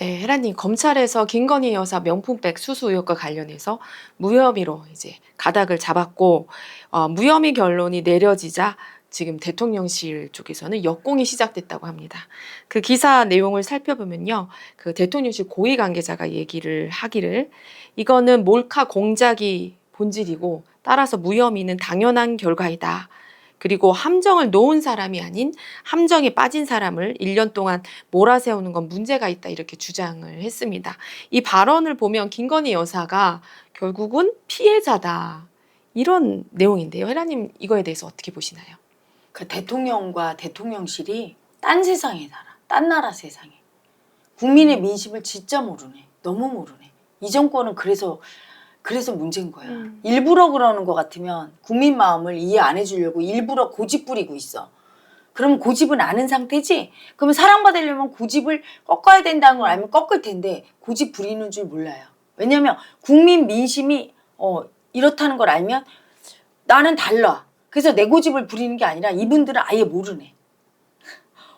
네, 혜라님, 검찰에서 김건희 여사 명품백 수수 의혹과 관련해서 무혐의로 이제 가닥을 잡았고, 무혐의 결론이 내려지자 지금 대통령실 쪽에서는 역공이 시작됐다고 합니다. 그 기사 내용을 살펴보면요, 그 대통령실 고위 관계자가 얘기를 하기를, 이거는 몰카 공작이 본질이고, 따라서 무혐의는 당연한 결과이다. 그리고 함정을 놓은 사람이 아닌 함정에 빠진 사람을 1년 동안 몰아세우는 건 문제가 있다, 이렇게 주장을 했습니다. 이 발언을 보면 김건희 여사가 결국은 피해자다, 이런 내용인데요. 혜라님, 이거에 대해서 어떻게 보시나요? 그 대통령과 대통령실이 딴 세상에 살아. 딴 나라 세상에. 국민의 민심을 진짜 모르네. 너무 모르네. 이 정권은 그래서 문제인 거야. 일부러 그러는 것 같으면 국민 마음을 이해 안 해주려고 일부러 고집 부리고 있어. 그럼 고집은 아는 상태지? 그러면 사랑받으려면 고집을 꺾어야 된다는 걸 알면 꺾을 텐데 고집 부리는 줄 몰라요. 왜냐면 국민 민심이 이렇다는 걸 알면 나는 달라. 그래서 내 고집을 부리는 게 아니라 이분들은 아예 모르네.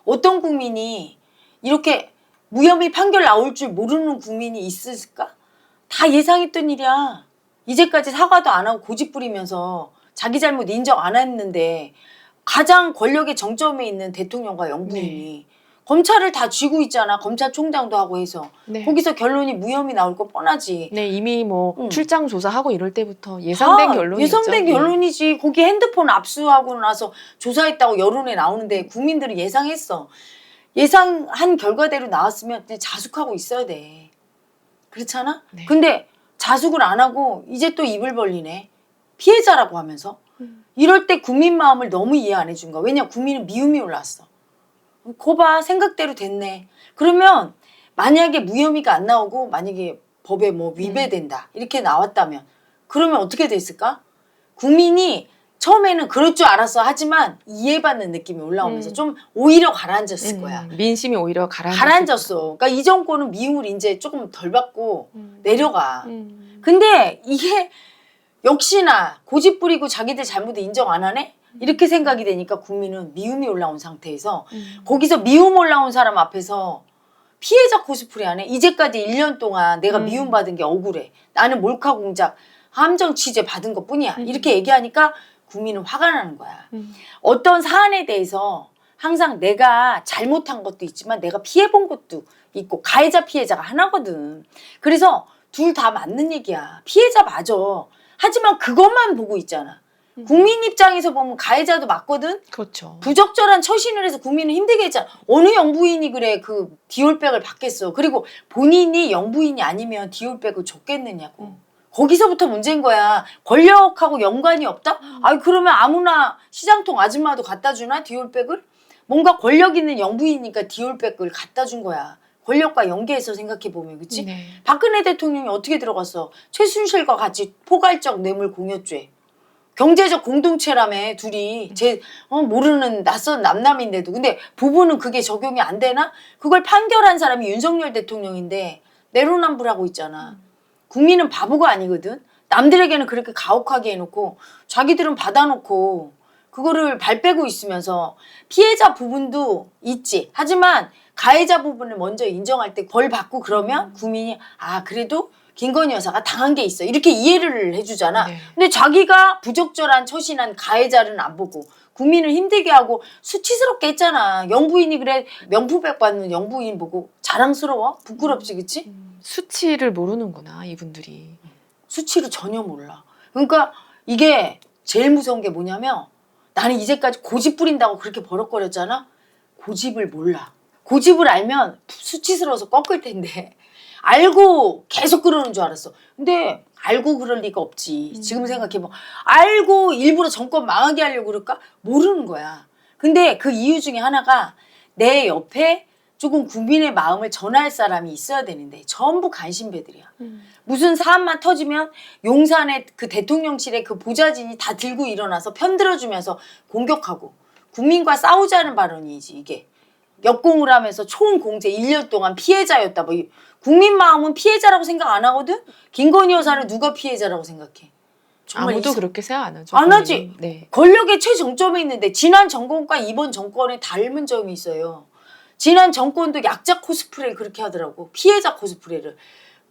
어떤 국민이 이렇게 무혐의 판결 나올 줄 모르는 국민이 있을까? 다 예상했던 일이야. 이제까지 사과도 안 하고 고집 부리면서 자기 잘못 인정 안 했는데 가장 권력의 정점에 있는 대통령과 영부인이 검찰을 다 쥐고 있잖아. 검찰총장도 하고 해서. 거기서 결론이 무혐의 나올 거 뻔하지. 네, 이미 뭐 출장 조사하고 이럴 때부터 예상된 결론이었죠. 예상된 결론이지. 거기 핸드폰 압수하고 나서 조사했다고 여론에 나오는데 국민들이 예상했어. 예상한 결과대로 나왔으면 그냥 자숙하고 있어야 돼. 그렇잖아? 네. 근데 자숙을 안 하고 이제 또 입을 벌리네. 피해자라고 하면서. 이럴 때 국민 마음을 너무 이해 안 해준 거야. 왜냐, 국민은 미움이 올라왔어. 거봐, 생각대로 됐네. 그러면 만약에 무혐의가 안 나오고 만약에 법에 뭐 위배된다 이렇게 나왔다면 그러면 어떻게 됐을까? 국민이 처음에는 그럴 줄 알았어 하지만 이해받는 느낌이 올라오면서 좀 오히려 가라앉았을 거야. 민심이 오히려 가라앉았어. 그러니까 이 정권은 미움을 이제 조금 덜 받고 내려가. 근데 이게 역시나 고집 부리고 자기들 잘못을 인정 안 하네? 이렇게 생각이 되니까 국민은 미움이 올라온 상태에서 거기서 미움 올라온 사람 앞에서 피해자 코스프레 하네? 이제까지 1년 동안 내가 미움받은 게 억울해. 나는 몰카 공작, 함정 취재 받은 것 뿐이야. 이렇게 얘기하니까 국민은 화가 나는 거야. 어떤 사안에 대해서 항상 내가 잘못한 것도 있지만 내가 피해본 것도 있고 가해자 피해자가 하나거든. 그래서 둘 다 맞는 얘기야. 피해자 맞아. 하지만 그것만 보고 있잖아. 국민 입장에서 보면 가해자도 맞거든. 그렇죠. 부적절한 처신을 해서 국민을 힘들게 했잖아. 어느 영부인이 그래 그 디올백을 받겠어. 그리고 본인이 영부인이 아니면 디올백을 줬겠느냐고. 거기서부터 문제인 거야. 권력하고 연관이 없다? 아니 그러면 아무나 시장통 아줌마도 갖다 주나 디올백을? 뭔가 권력 있는 영부인이니까 디올백을 갖다 준 거야. 권력과 연계해서 생각해보면 그치? 네. 박근혜 대통령이 어떻게 들어갔어? 최순실과 같이 포괄적 뇌물 공여죄. 경제적 공동체라며 둘이 모르는 낯선 남남인데도 근데 부부는 그게 적용이 안 되나? 그걸 판결한 사람이 윤석열 대통령인데 내로남불하고 있잖아. 국민은 바보가 아니거든. 남들에게는 그렇게 가혹하게 해놓고 자기들은 받아놓고 그거를 발 빼고 있으면서 피해자 부분도 있지. 하지만 가해자 부분을 먼저 인정할 때 벌 받고 그러면 국민이 그래도 김건희 여사가 당한 게 있어. 이렇게 이해를 해주잖아. 네. 근데 자기가 부적절한 처신한 가해자는 안 보고 국민을 힘들게 하고 수치스럽게 했잖아. 영부인이 그래 명품백 받는 영부인 보고 자랑스러워? 부끄럽지 그치? 수치를 모르는구나, 이분들이. 수치를 전혀 몰라. 그러니까 이게 제일 무서운 게 뭐냐면 나는 이제까지 고집 부린다고 그렇게 버럭거렸잖아. 고집을 몰라. 고집을 알면 수치스러워서 꺾을 텐데 알고 계속 그러는 줄 알았어. 근데 알고 그럴 리가 없지. 지금 생각해보면 알고 일부러 정권 망하게 하려고 그럴까? 모르는 거야. 근데 그 이유 중에 하나가 내 옆에 조금 국민의 마음을 전할 사람이 있어야 되는데 전부 간신배들이야. 무슨 사안만 터지면 용산의 그 대통령실의 그 보좌진이 다 들고 일어나서 편들어주면서 공격하고 국민과 싸우자는 발언이지 이게. 역공을 하면서 총 공제 1년 동안 피해자였다. 뭐 국민 마음은 피해자라고 생각 안 하거든? 김건희 여사를 누가 피해자라고 생각해? 아무도 그렇게 생각 안 하죠. 안 하지. 네. 권력의 최정점에 있는데 지난 정권과 이번 정권에 닮은 점이 있어요. 지난 정권도 약자 코스프레 그렇게 하더라고. 피해자 코스프레를.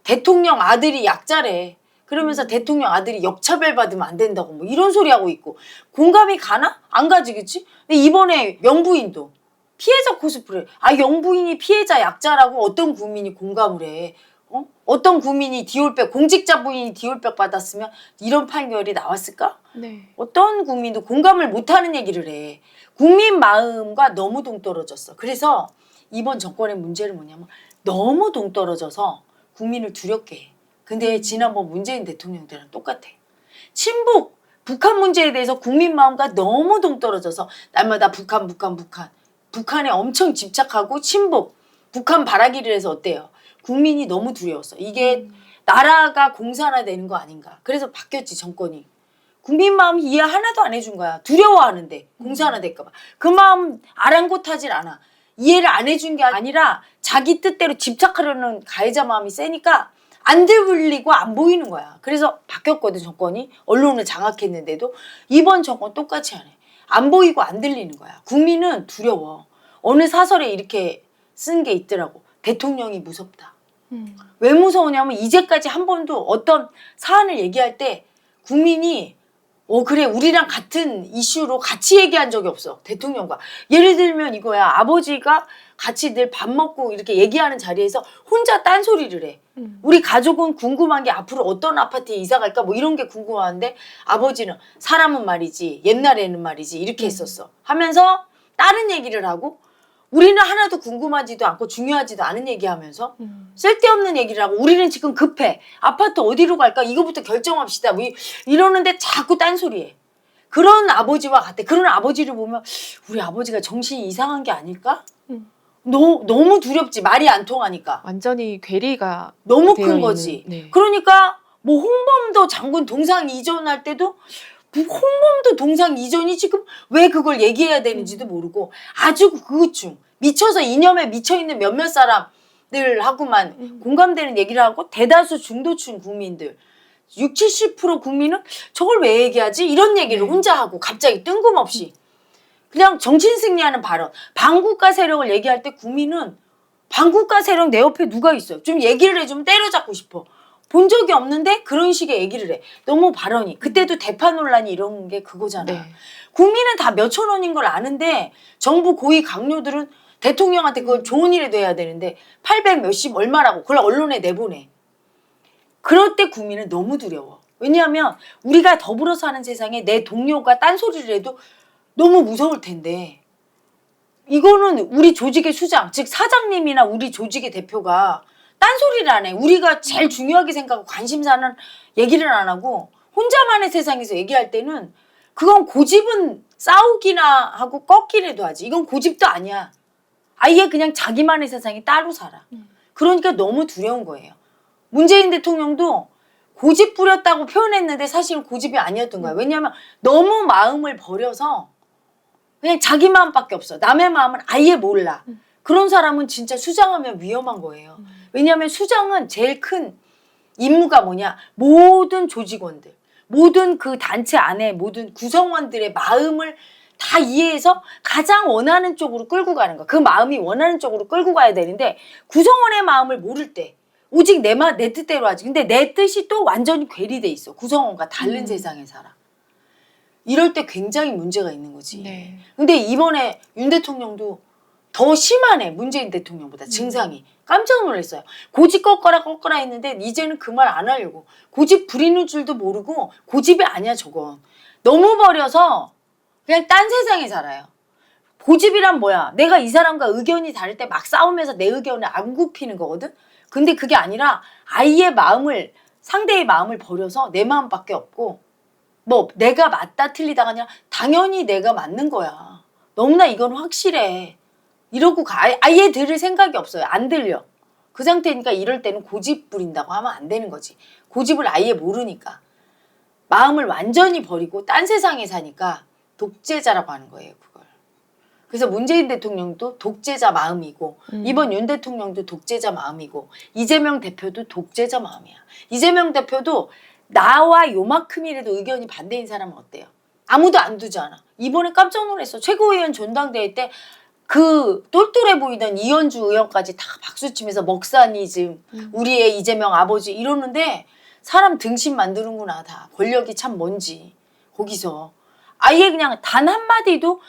대통령 아들이 약자래. 그러면서 대통령 아들이 역차별 받으면 안 된다고 뭐 이런 소리 하고 있고. 공감이 가나? 안 가지, 그치? 근데 이번에 영부인도 피해자 코스프레. 아, 영부인이 피해자 약자라고 어떤 국민이 공감을 해. 어떤 국민이 디올백, 공직자 부인이 디올백 받았으면 이런 판결이 나왔을까? 네. 어떤 국민도 공감을 못하는 얘기를 해. 국민 마음과 너무 동떨어졌어. 그래서 이번 정권의 문제는 뭐냐면 너무 동떨어져서 국민을 두렵게 해. 근데 지난번 문재인 대통령 때랑 똑같아. 친북, 북한 문제에 대해서 국민 마음과 너무 동떨어져서 날마다 북한. 북한에 엄청 집착하고 친북, 북한 바라기를 해서 어때요? 국민이 너무 두려웠어. 이게 나라가 공산화되는 거 아닌가. 그래서 바뀌었지, 정권이. 국민 마음 이해 하나도 안 해준 거야. 두려워하는데 공산화될까 봐. 그 마음 아랑곳하질 않아. 이해를 안 해준 게 아니라 자기 뜻대로 집착하려는 가해자 마음이 세니까 안 들리고 안 보이는 거야. 그래서 바뀌었거든, 정권이. 언론을 장악했는데도 이번 정권 똑같이 안 해. 안 보이고 안 들리는 거야. 국민은 두려워. 어느 사설에 이렇게 쓴 게 있더라고. 대통령이 무섭다. 왜 무서우냐면 이제까지 한 번도 어떤 사안을 얘기할 때 국민이 그래 우리랑 같은 이슈로 같이 얘기한 적이 없어. 대통령과. 예를 들면 이거야. 아버지가 같이 늘 밥 먹고 이렇게 얘기하는 자리에서 혼자 딴소리를 해. 우리 가족은 궁금한 게 앞으로 어떤 아파트에 이사 갈까 뭐 이런 게 궁금한데 아버지는 사람은 말이지 옛날에는 말이지 이렇게 했었어. 하면서 다른 얘기를 하고 우리는 하나도 궁금하지도 않고 중요하지도 않은 얘기하면서 쓸데없는 얘기를 하고 우리는 지금 급해. 아파트 어디로 갈까? 이거부터 결정합시다. 뭐 이러는데 자꾸 딴소리해. 그런 아버지와 같아. 그런 아버지를 보면 우리 아버지가 정신이 이상한 게 아닐까? 너무 두렵지. 말이 안 통하니까. 완전히 괴리가 너무 되어 큰 있는, 거지. 네. 그러니까 뭐 홍범도 장군 동상 이전할 때도 홍범도 동상 이전이 지금 왜 그걸 얘기해야 되는지도 모르고 아주 그것중 미쳐서 이념에 미쳐있는 몇몇 사람들하고만 공감되는 얘기를 하고 대다수 중도층 국민들 60, 70% 국민은 저걸 왜 얘기하지? 이런 얘기를 혼자 하고 갑자기 뜬금없이 그냥 정신 승리하는 발언. 반국가 세력을 얘기할 때 국민은 반국가 세력 내 옆에 누가 있어요? 좀 얘기를 해주면 때려잡고 싶어. 본 적이 없는데 그런 식의 얘기를 해. 너무 발언이. 그때도 대파 논란이 이런 게 그거잖아. 네. 국민은 다 몇천 원인 걸 아는데 정부 고위 강요들은 대통령한테 그걸 좋은 일에도 해야 되는데 800 몇십 얼마라고 그걸 언론에 내보내. 그럴 때 국민은 너무 두려워. 왜냐하면 우리가 더불어 사는 세상에 내 동료가 딴소리를 해도 너무 무서울 텐데 이거는 우리 조직의 수장, 즉 사장님이나 우리 조직의 대표가 딴소리를 안 해. 우리가 제일 중요하게 생각하고 관심사는 얘기를 안 하고 혼자만의 세상에서 얘기할 때는 그건 고집은 싸우기나 하고 꺾기라도 하지. 이건 고집도 아니야. 아예 그냥 자기만의 세상이 따로 살아. 그러니까 너무 두려운 거예요. 문재인 대통령도 고집 부렸다고 표현했는데 사실은 고집이 아니었던 거야. 왜냐하면 너무 마음을 버려서 그냥 자기 마음밖에 없어. 남의 마음은 아예 몰라. 그런 사람은 진짜 수장하면 위험한 거예요. 왜냐하면 수장은 제일 큰 임무가 뭐냐. 모든 조직원들, 모든 그 단체 안에 모든 구성원들의 마음을 다 이해해서 가장 원하는 쪽으로 끌고 가는 거야. 그 마음이 원하는 쪽으로 끌고 가야 되는데 구성원의 마음을 모를 때 오직 내 뜻대로 하지. 근데 내 뜻이 또 완전히 괴리돼 있어. 구성원과 다른 세상에 살아. 이럴 때 굉장히 문제가 있는 거지. 네. 근데 이번에 윤 대통령도 더 심하네. 문재인 대통령보다 증상이. 깜짝 놀랐어요. 고집 꺾어라 했는데 이제는 그 말 안 하려고. 고집 부리는 줄도 모르고 고집이 아니야 저건. 너무 버려서 그냥 딴 세상에 살아요. 고집이란 뭐야? 내가 이 사람과 의견이 다를 때 막 싸우면서 내 의견을 안 굽히는 거거든? 근데 그게 아니라 아예 상대의 마음을 버려서 내 마음밖에 없고 뭐 내가 맞다 틀리다가 아니라 당연히 내가 맞는 거야. 너무나 이건 확실해. 이러고 아예 들을 생각이 없어요. 안 들려. 그 상태니까 이럴 때는 고집 부린다고 하면 안 되는 거지. 고집을 아예 모르니까. 마음을 완전히 버리고 딴 세상에 사니까 독재자라고 하는 거예요. 그걸. 그래서 문재인 대통령도 독재자 마음이고 이번 윤 대통령도 독재자 마음이고 이재명 대표도 독재자 마음이야. 이재명 대표도 나와 요만큼이라도 의견이 반대인 사람은 어때요? 아무도 안 두잖아. 이번에 깜짝 놀랐어. 최고위원 전당대회 때 그 똘똘해 보이던 이현주 의원까지 다 박수치면서 먹사니즘, 우리의 이재명 아버지 이러는데 사람 등신 만드는구나 다. 권력이 참 뭔지 거기서 아예 그냥 단 한마디도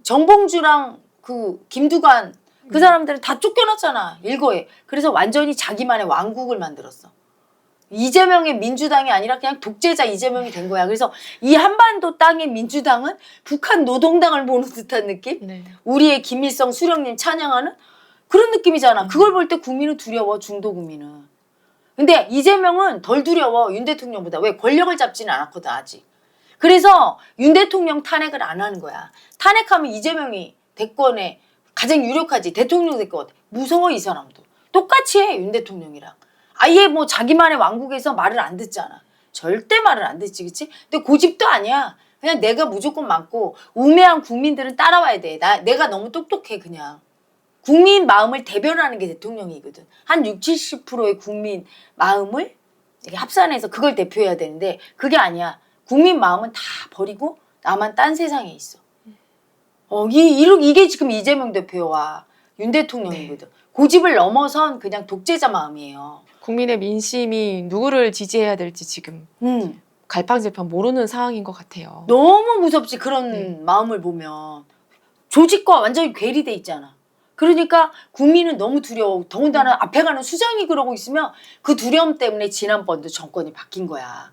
정봉주랑 그 김두관 그 사람들은 다 쫓겨났잖아 일거에. 그래서 완전히 자기만의 왕국을 만들었어. 이재명의 민주당이 아니라 그냥 독재자 이재명이 된 거야. 그래서 이 한반도 땅의 민주당은 북한 노동당을 보는 듯한 느낌? 네. 우리의 김일성 수령님 찬양하는 그런 느낌이잖아. 그걸 볼 때 국민은 두려워, 중도 국민은. 근데 이재명은 덜 두려워, 윤 대통령보다. 왜? 권력을 잡지는 않았거든, 아직. 그래서 윤 대통령 탄핵을 안 하는 거야. 탄핵하면 이재명이 대권에 가장 유력하지. 대통령 될 것 같아. 무서워, 이 사람도. 똑같이 해, 윤 대통령이랑. 아예 뭐 자기만의 왕국에서 말을 안 듣잖아. 절대 말을 안 듣지, 그치? 근데 고집도 아니야. 그냥 내가 무조건 많고 우매한 국민들은 따라와야 돼. 내가 너무 똑똑해, 그냥. 국민 마음을 대변하는 게 대통령이거든. 한 60, 70%의 국민 마음을 이렇게 합산해서 그걸 대표해야 되는데 그게 아니야. 국민 마음은 다 버리고 나만 딴 세상에 있어. 이게 지금 이재명 대표와 윤 대통령이거든. 고집을 넘어선 그냥 독재자 마음이에요. 국민의 민심이 누구를 지지해야 될지 지금 갈팡질팡 모르는 상황인 것 같아요. 너무 무섭지, 그런 마음을 보면. 조직과 완전히 괴리돼 있잖아. 그러니까 국민은 너무 두려워. 더군다나 앞에 가는 수장이 그러고 있으면 그 두려움 때문에 지난번도 정권이 바뀐 거야.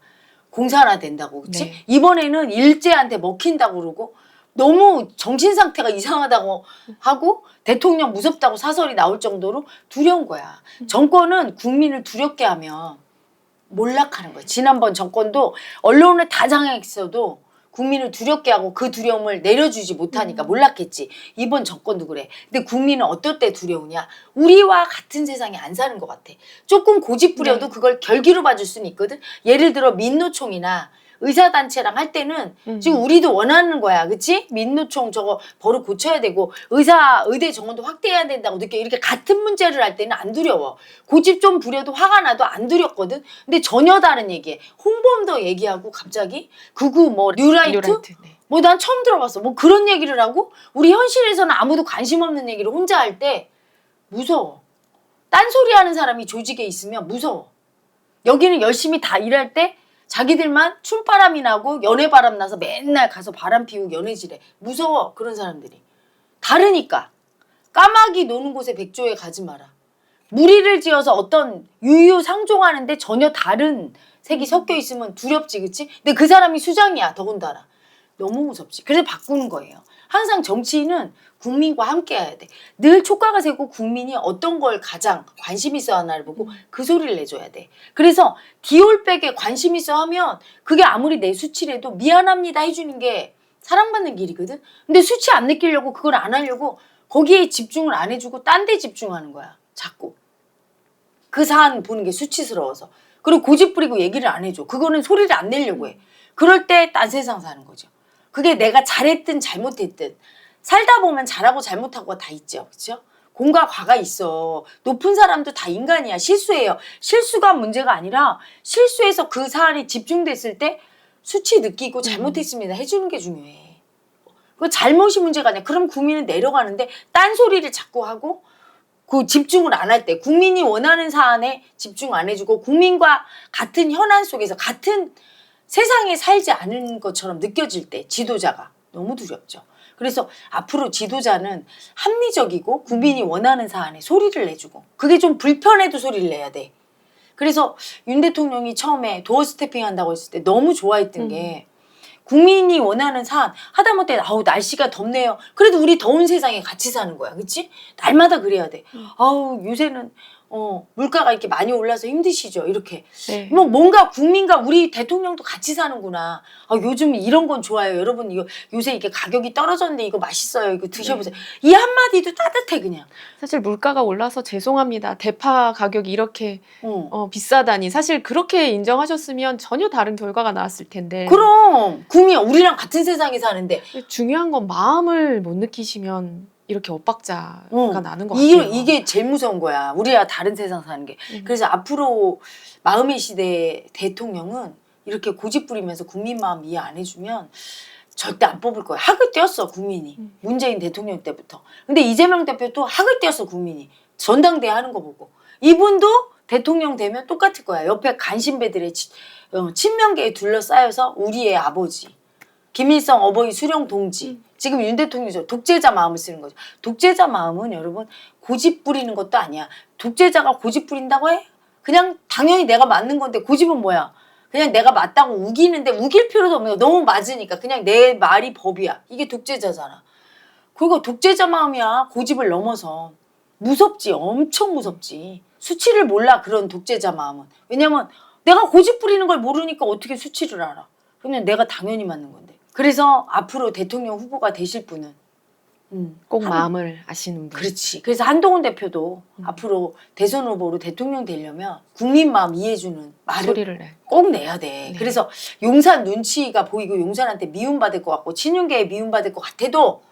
공산화 된다고, 그치? 네. 이번에는 일제한테 먹힌다고 그러고 너무 정신 상태가 이상하다고 하고 대통령 무섭다고 사설이 나올 정도로 두려운 거야. 정권은 국민을 두렵게 하면 몰락하는 거야. 지난번 정권도 언론을 다 장악했어도 국민을 두렵게 하고 그 두려움을 내려주지 못하니까 몰락했지. 이번 정권도 그래. 근데 국민은 어떨 때 두려우냐? 우리와 같은 세상에 안 사는 것 같아. 조금 고집 부려도 그걸 결기로 봐줄 수는 있거든. 예를 들어 민노총이나 의사단체랑 할 때는 지금 우리도 원하는 거야. 그치? 민노총 저거 버릇 고쳐야 되고 의대 정원도 확대해야 된다고 느껴. 이렇게 같은 문제를 할 때는 안 두려워. 고집 좀 부려도 화가 나도 안 두렵거든. 근데 전혀 다른 얘기해. 홍범도 얘기하고 갑자기 극우 뭐 뉴라이트? 네. 뭐 난 처음 들어봤어. 뭐 그런 얘기를 하고 우리 현실에서는 아무도 관심 없는 얘기를 혼자 할 때 무서워. 딴소리 하는 사람이 조직에 있으면 무서워. 여기는 열심히 다 일할 때 자기들만 춤바람이 나고 연애바람 나서 맨날 가서 바람 피우고 연애질해. 무서워, 그런 사람들이. 다르니까. 까마귀 노는 곳에 백조에 가지 마라. 무리를 지어서 어떤 유유상종하는데 전혀 다른 색이 섞여 있으면 두렵지, 그치? 근데 그 사람이 수장이야, 더군다나. 너무 무섭지. 그래서 바꾸는 거예요. 항상 정치인은 국민과 함께 해야 돼. 늘 촉각을 세고 국민이 어떤 걸 가장 관심 있어 하나를 보고 그 소리를 내줘야 돼. 그래서 디올백에 관심 있어 하면 그게 아무리 내 수치래도 미안합니다 해주는 게 사랑받는 길이거든. 근데 수치 안 느끼려고 그걸 안 하려고 거기에 집중을 안 해주고 딴 데 집중하는 거야. 자꾸. 그 사안 보는 게 수치스러워서. 그리고 고집 부리고 얘기를 안 해줘. 그거는 소리를 안 내려고 해. 그럴 때 딴 세상 사는 거죠. 그게 내가 잘했든 잘못했든 살다 보면 잘하고 잘못하고가 다 있죠. 그렇죠? 공과 과가 있어. 높은 사람도 다 인간이야. 실수해요. 실수가 문제가 아니라 실수해서 그 사안이 집중됐을 때 수치 느끼고 잘못했습니다 해주는 게 중요해. 그 잘못이 문제가 아니야. 그럼 국민은 내려가는데 딴소리를 자꾸 하고 그 집중을 안 할 때 국민이 원하는 사안에 집중 안 해주고 국민과 같은 현안 속에서 같은 세상에 살지 않은 것처럼 느껴질 때 지도자가 너무 두렵죠. 그래서 앞으로 지도자는 합리적이고 국민이 원하는 사안에 소리를 내주고 그게 좀 불편해도 소리를 내야 돼. 그래서 윤 대통령이 처음에 도어 스태핑 한다고 했을 때 너무 좋아했던 게 국민이 원하는 사안 하다못해 아우 날씨가 덥네요. 그래도 우리 더운 세상에 같이 사는 거야. 그치? 날마다 그래야 돼. 아우 요새는 물가가 이렇게 많이 올라서 힘드시죠. 이렇게. 네. 뭐 뭔가 국민과 우리 대통령도 같이 사는구나. 아, 요즘 이런 건 좋아요. 여러분 이거 요새 이게 가격이 떨어졌는데 이거 맛있어요. 이거 드셔보세요. 이 한마디도 따뜻해 그냥. 사실 물가가 올라서 죄송합니다. 대파 가격이 이렇게 비싸다니. 사실 그렇게 인정하셨으면 전혀 다른 결과가 나왔을 텐데. 그럼 국민 우리랑 같은 세상에 사는데 중요한 건 마음을 못 느끼시면 이렇게 엇박자가 나는 것 같아요. 이게 제일 무서운 거야. 우리와 다른 세상 사는 게. 그래서 앞으로 마음의 시대 대통령은 이렇게 고집 부리면서 국민 마음 이해 안 해주면 절대 안 뽑을 거야. 학을 떼었어 국민이. 문재인 대통령 때부터. 근데 이재명 대표도 학을 떼었어 국민이. 전당대회 하는 거 보고. 이분도 대통령 되면 똑같을 거야. 옆에 간신배들의 친명계에 둘러싸여서 우리의 아버지 김일성 어버이 수령 동지 지금 윤 대통령이 독재자 마음을 쓰는 거죠. 독재자 마음은 여러분 고집 부리는 것도 아니야. 독재자가 고집 부린다고 해? 그냥 당연히 내가 맞는 건데 고집은 뭐야? 그냥 내가 맞다고 우기는데 우길 필요도 없는 거. 너무 맞으니까 그냥 내 말이 법이야. 이게 독재자잖아. 그리고 독재자 마음이야. 고집을 넘어서. 무섭지. 엄청 무섭지. 수치를 몰라 그런 독재자 마음은. 왜냐면 내가 고집 부리는 걸 모르니까 어떻게 수치를 알아. 그냥 내가 당연히 맞는 건데. 그래서 앞으로 대통령 후보가 되실 분은 꼭 마음을 아시는 분. 그렇지. 그래서 한동훈 대표도 앞으로 대선 후보로 대통령 되려면 국민 마음 이해해주는 말을 소리를 내. 꼭 내야 돼. 네. 그래서 용산 눈치가 보이고 용산한테 미움받을 것 같고 친윤계에 미움받을 것 같아도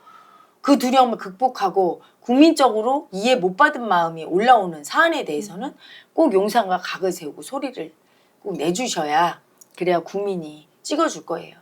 그 두려움을 극복하고 국민적으로 이해 못 받은 마음이 올라오는 사안에 대해서는 꼭 용산과 각을 세우고 소리를 꼭 내주셔야 그래야 국민이 찍어줄 거예요.